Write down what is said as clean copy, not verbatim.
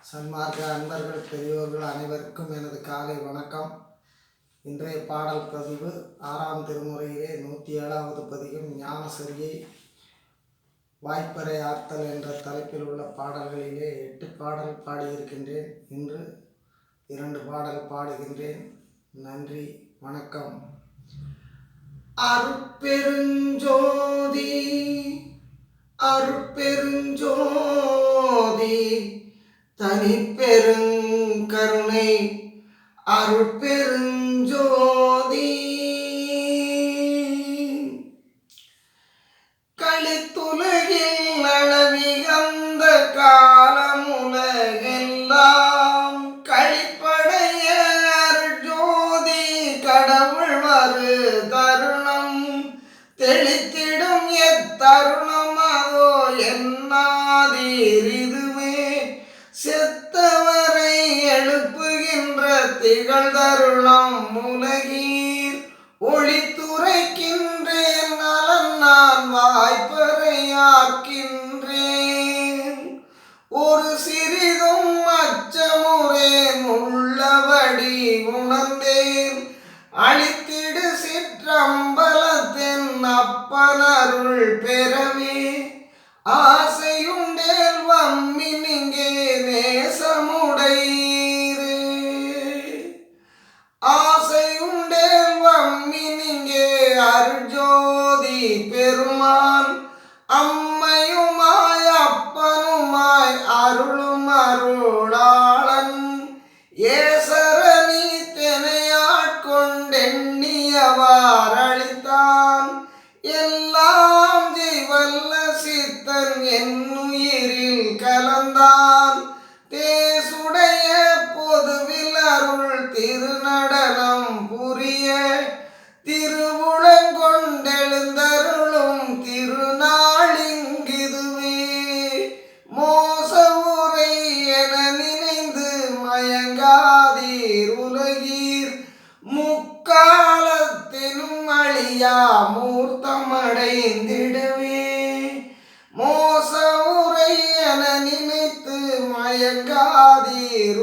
சன்மார்க்க அன்பர்கள் பெரியோர்கள் அனைவருக்கும் எனது காலை வணக்கம். இன்றைய பாடல் பதிவு 6ஆம் திருமுறையிலே 107வது பதிகம் ஞானசரியை வாய்ப்பறை ஆர்த்தல் என்ற தலைப்பில் உள்ள பாடல்களிலே 8 பாடல் பாடியிருக்கின்றேன். இன்று 2 பாடல் பாடுகின்றேன். நன்றி, வணக்கம். அருட்பெருஞ்சோதி அருட்பெருஞ்சோதி தனிப்பெருங்கருணை அருட்பெருஞ்சோதி களித்துலகில் அளவிகந்த காலமுலகெல்லாம் களிப்படைய அருட்ஜோதி கடவுள் வரு தருணம் தெளித்திடும் எத்தருணம் அதோ என்னாதீரிதுவே செத்தவரை எழுப்புகின்ற திகழ் தருணம் உலகீர் ஒளித்துரைக்கின்றேன் நலன் நான் வாய்ப்பறையாக்கின்றேன். ஒரு சிறிதும் அச்சமுறேன் உள்ளபடி உணர்ந்தேன் அழித்திடு சிற்றம்பலத்தின் அப்பனருள் பெறவே ஆசையுண்டேல் வம்மி நீங்கே நேசமுடையீரே. ஆசையுண்டேல் வம்மி நீங்கே அருட்ஜோதி பெருமான் அம்மையுமாய் அப்பனுமாய் அருளும் அருளாளன் ஏசரணி தெனையாட்கொண்டெண்ணியவார் அளித்தான் எல்லாம் ஜெய்வல்ல சித்தன் என்னுயிரில் கலந்தான் தேசுடைய பொதுவில் அருள் திருநடனம் புரிய திருவுளங்கொண்டெழுந்தருளும் திருநாளிங்கிதுவே. மோச உரை என நினைந்து மயங்காதீர் உலகீர் முக்காலத்தினும் அழியா மூர்த்தமடைந்திடுவே. மோச உரை என நினைத்து மயங்காதீர்